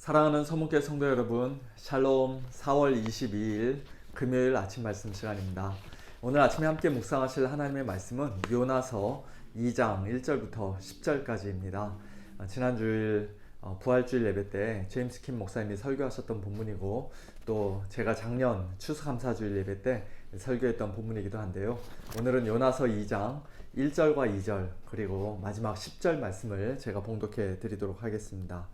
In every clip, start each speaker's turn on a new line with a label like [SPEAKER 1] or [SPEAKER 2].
[SPEAKER 1] 사랑하는 서문교회 성도 여러분, 샬롬. 4월 22일 금요일 아침 말씀 시간입니다. 오늘 아침에 함께 묵상하실 하나님의 말씀은 요나서 2장 1절부터 10절까지입니다. 지난 주일 부활주일 예배 때 제임스 킴 목사님이 설교하셨던 본문이고, 또 제가 작년 추수감사주일 예배 때 설교했던 본문이기도 한데요. 오늘은 요나서 2장 1절과 2절 그리고 마지막 10절 말씀을 제가 봉독해 드리도록 하겠습니다.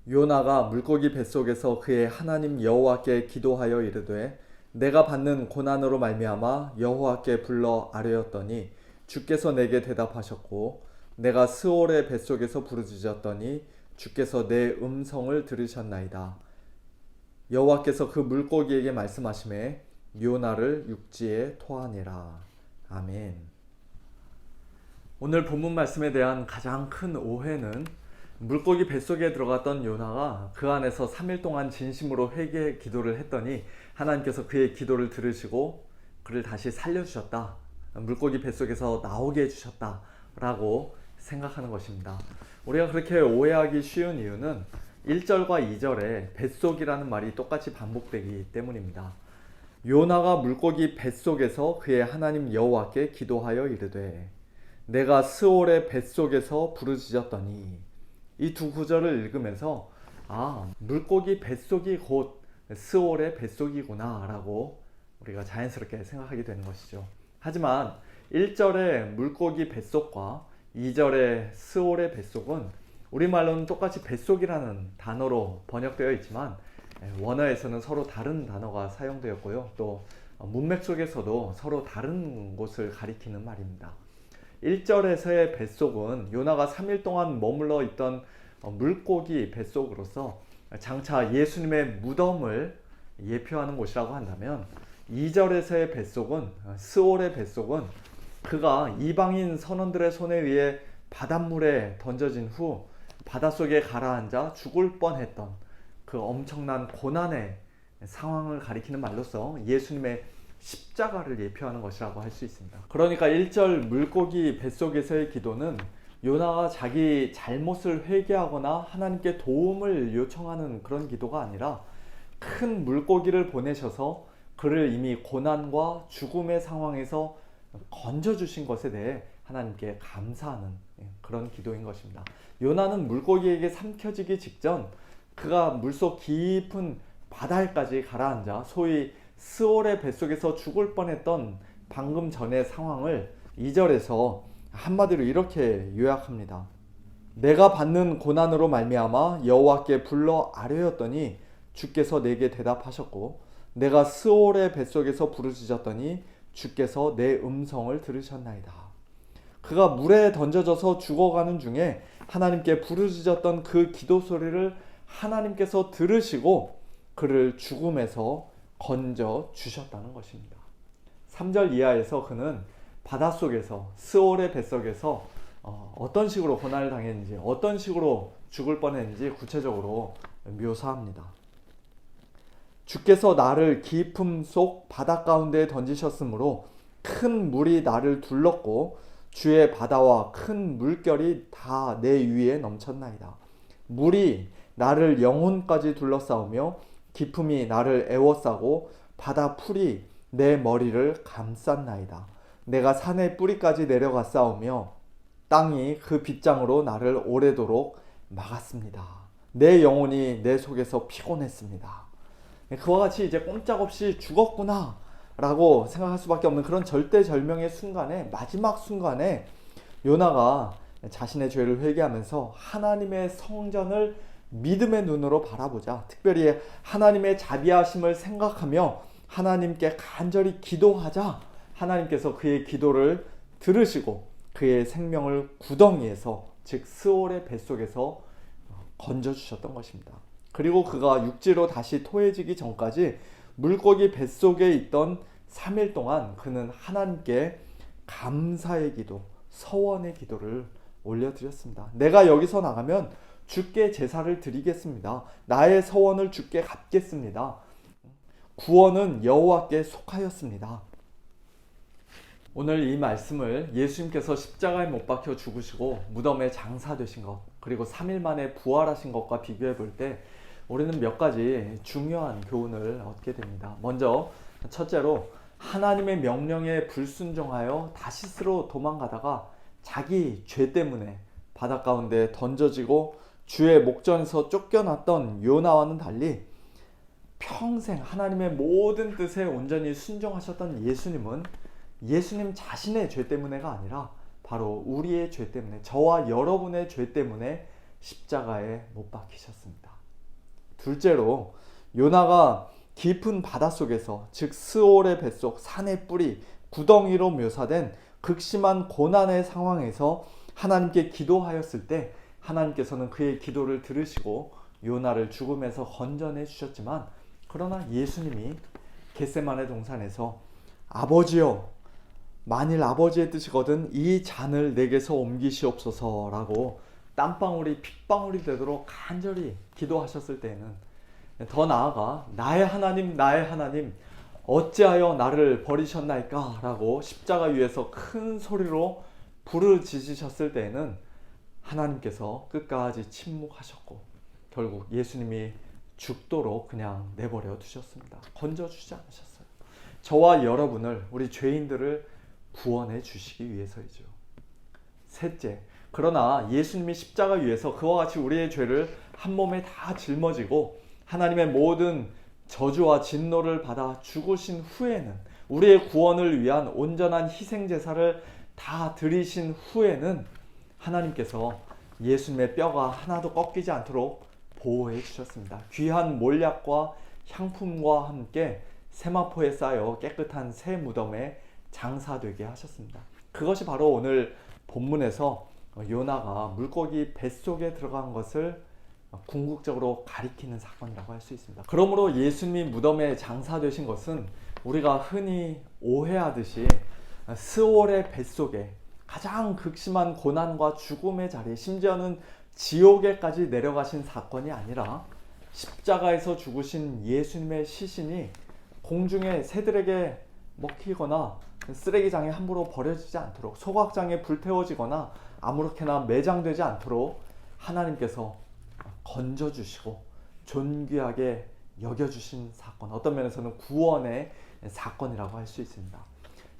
[SPEAKER 1] 요나가 물고기 뱃속에서 그의 하나님 여호와께 기도하여 이르되 내가 받는 고난으로 말미암아 여호와께 불러 아뢰었더니 주께서 내게 대답하셨고, 내가 스올의 뱃속에서 부르짖었더니 주께서 내 음성을 들으셨나이다. 여호와께서 그 물고기에게 말씀하시매 요나를 육지에 토하니라. 아멘. 오늘 본문 말씀에 대한 가장 큰 오해는 물고기 뱃속에 들어갔던 요나가 그 안에서 3일 동안 진심으로 회개 기도를 했더니 하나님께서 그의 기도를 들으시고 그를 다시 살려주셨다, 물고기 뱃속에서 나오게 해주셨다 라고 생각하는 것입니다. 우리가 그렇게 오해하기 쉬운 이유는 1절과 2절에 뱃속이라는 말이 똑같이 반복되기 때문입니다. 요나가 물고기 뱃속에서 그의 하나님 여호와께 기도하여 이르되 내가 스올의 뱃속에서 부르짖었더니, 이 두 구절을 읽으면서 물고기 뱃속이 곧 스올의 뱃속이구나 라고 우리가 자연스럽게 생각하게 되는 것이죠. 하지만 1절의 물고기 뱃속과 2절의 스올의 뱃속은 우리말로는 똑같이 뱃속이라는 단어로 번역되어 있지만 원어에서는 서로 다른 단어가 사용되었고요. 또 문맥 속에서도 서로 다른 곳을 가리키는 말입니다. 1절에서의 뱃속은 요나가 3일 동안 머물러 있던 물고기 뱃속으로서 장차 예수님의 무덤을 예표하는 곳이라고 한다면, 2절에서의 뱃속은, 스올의 뱃속은 그가 이방인 선원들의 손에 의해 바닷물에 던져진 후 바닷속에 가라앉아 죽을 뻔했던 그 엄청난 고난의 상황을 가리키는 말로서 예수님의 십자가를 예표하는 것이라고 할 수 있습니다. 그러니까 1절 물고기 뱃속에서의 기도는 요나가 자기 잘못을 회개하거나 하나님께 도움을 요청하는 그런 기도가 아니라 큰 물고기를 보내셔서 그를 이미 고난과 죽음의 상황에서 건져주신 것에 대해 하나님께 감사하는 그런 기도인 것입니다. 요나는 물고기에게 삼켜지기 직전 그가 물속 깊은 바다에까지 가라앉아 소위 스올의 뱃속에서 죽을 뻔했던 방금 전의 상황을 2절에서 한마디로 이렇게 요약합니다. 내가 받는 고난으로 말미암아 여호와께 불러 아뢰었더니 주께서 내게 대답하셨고, 내가 스올의 뱃속에서 부르짖었더니 주께서 내 음성을 들으셨나이다. 그가 물에 던져져서 죽어가는 중에 하나님께 부르짖었던 그 기도 소리를 하나님께서 들으시고 그를 죽음에서 건져 주셨다는 것입니다. 3절 이하에서 그는 바닷속에서, 스올의 뱃속에서 어떤 식으로 고난을 당했는지, 어떤 식으로 죽을 뻔했는지 구체적으로 묘사합니다. 주께서 나를 깊음 속 바다 가운데에 던지셨으므로 큰 물이 나를 둘렀고 주의 바다와 큰 물결이 다 내 위에 넘쳤나이다. 물이 나를 영혼까지 둘러싸우며 깊음이 나를 애워싸고 바다 풀이 내 머리를 감쌌나이다. 내가 산의 뿌리까지 내려갔사오며 땅이 그 빗장으로 나를 오래도록 막았습니다. 내 영혼이 내 속에서 피곤했습니다. 그와 같이 이제 꼼짝없이 죽었구나 라고 생각할 수밖에 없는 그런 절대절명의 순간에, 마지막 순간에 요나가 자신의 죄를 회개하면서 하나님의 성전을 믿음의 눈으로 바라보자, 특별히 하나님의 자비하심을 생각하며 하나님께 간절히 기도하자, 하나님께서 그의 기도를 들으시고 그의 생명을 구덩이에서, 즉 스올의 뱃속에서 건져주셨던 것입니다. 그리고 그가 육지로 다시 토해지기 전까지 물고기 뱃속에 있던 3일 동안 그는 하나님께 감사의 기도, 서원의 기도를 올려드렸습니다. 내가 여기서 나가면 주께 제사를 드리겠습니다. 나의 서원을 주께 갚겠습니다. 구원은 여호와께 속하였습니다. 오늘 이 말씀을 예수님께서 십자가에 못 박혀 죽으시고 무덤에 장사되신 것, 그리고 3일 만에 부활하신 것과 비교해 볼 때 우리는 몇 가지 중요한 교훈을 얻게 됩니다. 먼저 첫째로 하나님의 명령에 불순종하여 다시스로 도망가다가 자기 죄 때문에 바다 가운데 던져지고 주의 목전에서 쫓겨났던 요나와는 달리 평생 하나님의 모든 뜻에 온전히 순종하셨던 예수님은 예수님 자신의 죄 때문에가 아니라 바로 우리의 죄 때문에, 저와 여러분의 죄 때문에 십자가에 못 박히셨습니다. 둘째로 요나가 깊은 바닷속에서, 즉 스올의 뱃속, 산의 뿌리, 구덩이로 묘사된 극심한 고난의 상황에서 하나님께 기도하였을 때 하나님께서는 그의 기도를 들으시고 요나를 죽음에서 건져내 주셨지만, 그러나 예수님이 겟세마네 동산에서 아버지여, 만일 아버지의 뜻이거든 이 잔을 내게서 옮기시옵소서라고 땀방울이 핏방울이 되도록 간절히 기도하셨을 때에는, 더 나아가 나의 하나님 나의 하나님 어찌하여 나를 버리셨나이까 라고 십자가 위에서 큰 소리로 부르짖으셨을 때에는 하나님께서 끝까지 침묵하셨고 결국 예수님이 죽도록 그냥 내버려 두셨습니다. 건져주지 않으셨어요. 저와 여러분을, 우리 죄인들을 구원해 주시기 위해서이죠. 셋째, 그러나 예수님이 십자가 위에서 그와 같이 우리의 죄를 한 몸에 다 짊어지고 하나님의 모든 저주와 진노를 받아 죽으신 후에는, 우리의 구원을 위한 온전한 희생제사를 다 드리신 후에는 하나님께서 예수님의 뼈가 하나도 꺾이지 않도록 보호해 주셨습니다. 귀한 몰약과 향품과 함께 세마포에 쌓여 깨끗한 새 무덤에 장사되게 하셨습니다. 그것이 바로 오늘 본문에서 요나가 물고기 뱃속에 들어간 것을 궁극적으로 가리키는 사건이라고 할 수 있습니다. 그러므로 예수님이 무덤에 장사되신 것은 우리가 흔히 오해하듯이 스올의 뱃속에 가장 극심한 고난과 죽음의 자리에, 심지어는 지옥에까지 내려가신 사건이 아니라 십자가에서 죽으신 예수님의 시신이 공중에 새들에게 먹히거나 쓰레기장에 함부로 버려지지 않도록, 소각장에 불태워지거나 아무렇게나 매장되지 않도록 하나님께서 건져주시고 존귀하게 여겨주신 사건, 어떤 면에서는 구원의 사건이라고 할 수 있습니다.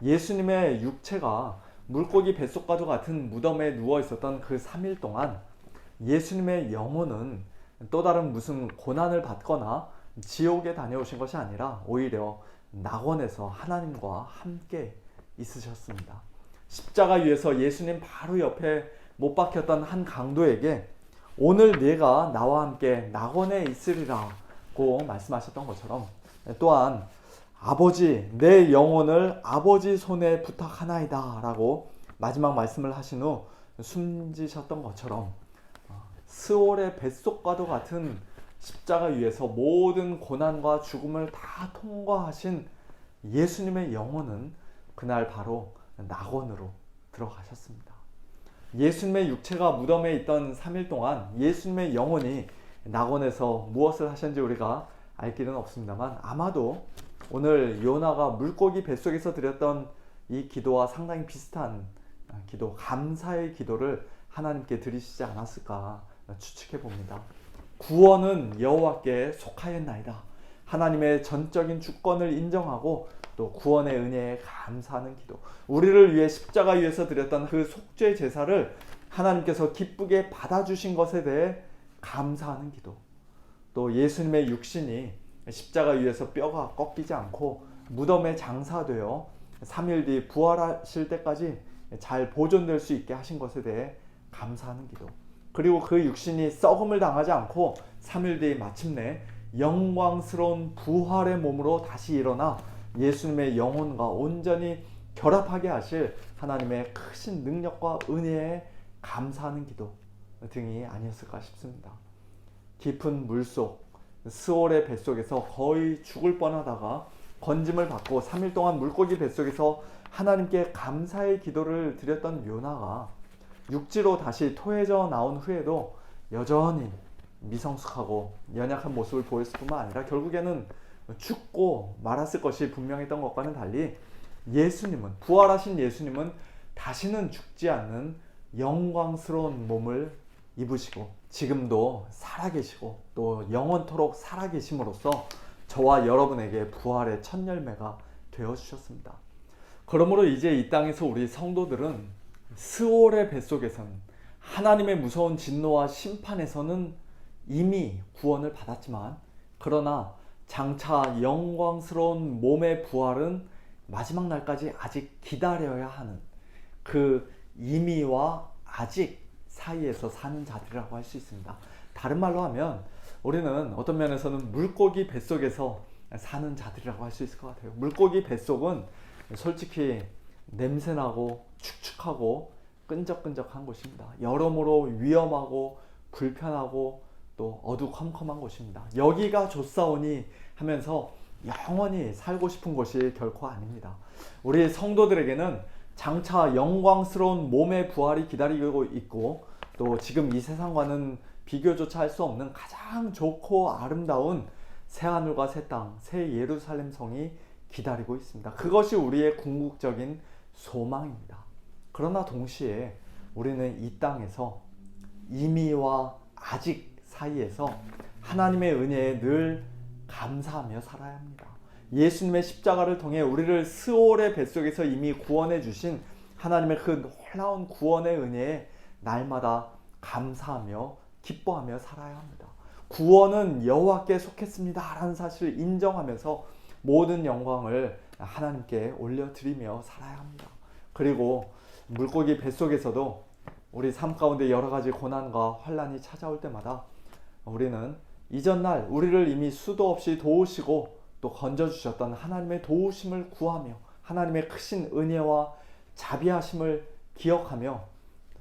[SPEAKER 1] 예수님의 육체가 물고기 뱃속과도 같은 무덤에 누워 있었던 그 3일 동안 예수님의 영혼은 또 다른 무슨 고난을 받거나 지옥에 다녀오신 것이 아니라 오히려 낙원에서 하나님과 함께 있으셨습니다. 십자가 위에서 예수님 바로 옆에 못 박혔던 한 강도에게 오늘 네가 나와 함께 낙원에 있으리라고 말씀하셨던 것처럼, 또한 아버지 내 영혼을 아버지 손에 부탁하나이다 라고 마지막 말씀을 하신 후 숨지셨던 것처럼 스올의 뱃속과도 같은 십자가 위에서 모든 고난과 죽음을 다 통과하신 예수님의 영혼은 그날 바로 낙원으로 들어가셨습니다. 예수님의 육체가 무덤에 있던 3일 동안 예수님의 영혼이 낙원에서 무엇을 하셨는지 우리가 알 길은 없습니다만, 아마도 오늘 요나가 물고기 뱃속에서 드렸던 이 기도와 상당히 비슷한 기도, 감사의 기도를 하나님께 드리시지 않았을까 추측해 봅니다. 구원은 여호와께 속하였나이다. 하나님의 전적인 주권을 인정하고 또 구원의 은혜에 감사하는 기도, 우리를 위해 십자가 위에서 드렸던 그 속죄 제사를 하나님께서 기쁘게 받아주신 것에 대해 감사하는 기도, 또 예수님의 육신이 십자가 위에서 뼈가 꺾이지 않고 무덤에 장사되어 3일 뒤 부활하실 때까지 잘 보존될 수 있게 하신 것에 대해 감사하는 기도, 그리고 그 육신이 썩음을 당하지 않고 3일 뒤 마침내 영광스러운 부활의 몸으로 다시 일어나 예수님의 영혼과 온전히 결합하게 하실 하나님의 크신 능력과 은혜에 감사하는 기도 등이 아니었을까 싶습니다. 깊은 물속 스올의 뱃속에서 거의 죽을 뻔하다가 건짐을 받고 3일 동안 물고기 뱃속에서 하나님께 감사의 기도를 드렸던 요나가 육지로 다시 토해져 나온 후에도 여전히 미성숙하고 연약한 모습을 보였을 뿐만 아니라 결국에는 죽고 말았을 것이 분명했던 것과는 달리 예수님은, 부활하신 예수님은 다시는 죽지 않는 영광스러운 몸을 입으시고 지금도 살아계시고 또 영원토록 살아계심으로써 저와 여러분에게 부활의 첫 열매가 되어주셨습니다. 그러므로 이제 이 땅에서 우리 성도들은 스올의 뱃속에서는 하나님의 무서운 진노와 심판에서는 이미 구원을 받았지만, 그러나 장차 영광스러운 몸의 부활은 마지막 날까지 아직 기다려야 하는 그 이미와 아직 사이에서 사는 자들이라고 할 수 있습니다. 다른 말로 하면 우리는 어떤 면에서는 물고기 뱃속에서 사는 자들이라고 할 수 있을 것 같아요. 물고기 뱃속은 솔직히 냄새나고 축축하고 끈적끈적한 곳입니다. 여러모로 위험하고 불편하고 또 어두컴컴한 곳입니다. 여기가 좋사오니 하면서 영원히 살고 싶은 곳이 결코 아닙니다. 우리 성도들에게는 장차 영광스러운 몸의 부활이 기다리고 있고, 또 지금 이 세상과는 비교조차 할 수 없는 가장 좋고 아름다운 새하늘과 새 땅, 새 예루살렘 성이 기다리고 있습니다. 그것이 우리의 궁극적인 소망입니다. 그러나 동시에 우리는 이 땅에서 이미와 아직 사이에서 하나님의 은혜에 늘 감사하며 살아야 합니다. 예수님의 십자가를 통해 우리를 스올의 뱃속에서 이미 구원해 주신 하나님의 그 놀라운 구원의 은혜에 날마다 감사하며 기뻐하며 살아야 합니다. 구원은 여호와께 속했습니다 라는 사실을 인정하면서 모든 영광을 하나님께 올려드리며 살아야 합니다. 그리고 물고기 뱃속에서도 우리 삶 가운데 여러 가지 고난과 환난이 찾아올 때마다 우리는 이전날 우리를 이미 수도 없이 도우시고 또 건져주셨던 하나님의 도우심을 구하며 하나님의 크신 은혜와 자비하심을 기억하며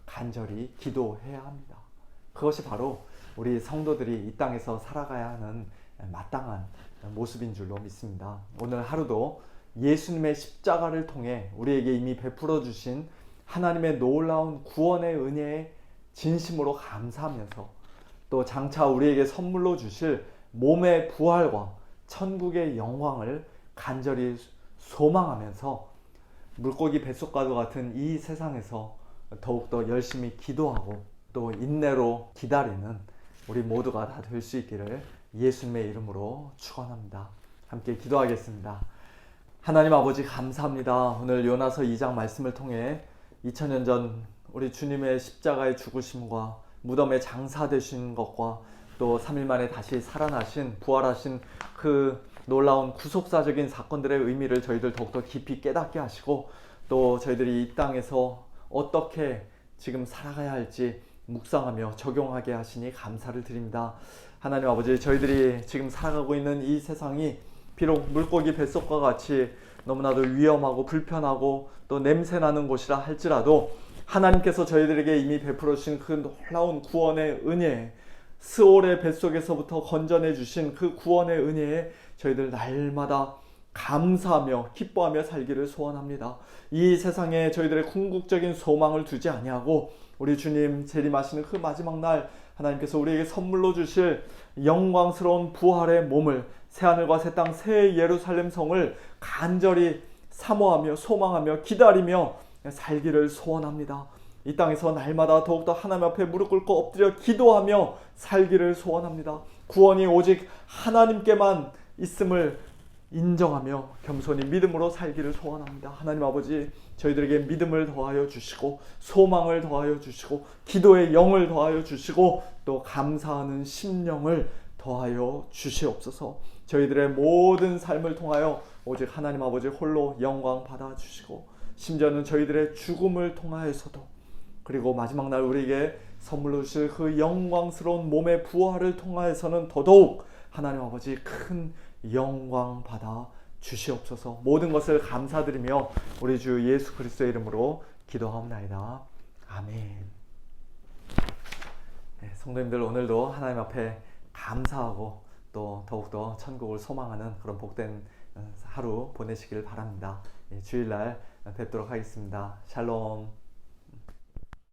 [SPEAKER 1] 간절히 기도해야 합니다. 그것이 바로 우리 성도들이 이 땅에서 살아가야 하는 마땅한 모습인 줄로 믿습니다. 오늘 하루도 예수님의 십자가를 통해 우리에게 이미 베풀어 주신 하나님의 놀라운 구원의 은혜에 진심으로 감사하면서 또 장차 우리에게 선물로 주실 몸의 부활과 천국의 영광을 간절히 소망하면서 물고기 뱃속과도 같은 이 세상에서 더욱더 열심히 기도하고 또 인내로 기다리는 우리 모두가 다 될 수 있기를 예수님의 이름으로 축원합니다. 함께 기도하겠습니다. 하나님 아버지 감사합니다. 오늘 요나서 2장 말씀을 통해 2000년 전 우리 주님의 십자가의 죽으심과 무덤에 장사되신 것과 또 3일 만에 다시 살아나신 부활하신 그 놀라운 구속사적인 사건들의 의미를 저희들 더욱더 깊이 깨닫게 하시고 또 저희들이 이 땅에서 어떻게 지금 살아가야 할지 묵상하며 적용하게 하시니 감사를 드립니다. 하나님 아버지, 저희들이 지금 살아가고 있는 이 세상이 비록 물고기 뱃속과 같이 너무나도 위험하고 불편하고 또 냄새나는 곳이라 할지라도 하나님께서 저희들에게 이미 베풀어 주신 그 놀라운 구원의 은혜, 스올의 뱃속에서부터 건져내 주신 그 구원의 은혜에 저희들 날마다 감사하며 기뻐하며 살기를 소원합니다. 이 세상에 저희들의 궁극적인 소망을 두지 아니하고 우리 주님 재림하시는 그 마지막 날 하나님께서 우리에게 선물로 주실 영광스러운 부활의 몸을, 새하늘과 새 땅 새 예루살렘 성을 간절히 사모하며 소망하며 기다리며 살기를 소원합니다. 이 땅에서 날마다 더욱더 하나님 앞에 무릎 꿇고 엎드려 기도하며 살기를 소원합니다. 구원이 오직 하나님께만 있음을 인정하며 겸손히 믿음으로 살기를 소원합니다. 하나님 아버지, 저희들에게 믿음을 더하여 주시고 소망을 더하여 주시고 기도의 영을 더하여 주시고 또 감사하는 심령을 더하여 주시옵소서. 저희들의 모든 삶을 통하여 오직 하나님 아버지 홀로 영광 받아 주시고 심지어는 저희들의 죽음을 통하여서도 그리고 마지막 날 우리에게 선물로 주실 그 영광스러운 몸의 부활을 통하여서는 더더욱 하나님 아버지 큰 영광 받아 주시옵소서. 모든 것을 감사드리며 우리 주 예수 그리스도의 이름으로 기도하옵나이다. 아멘. 네, 성도님들 오늘도 하나님 앞에 감사하고 또 더욱더 천국을 소망하는 그런 복된 하루 보내시길 바랍니다. 주일날 뵙도록 하겠습니다. 샬롬.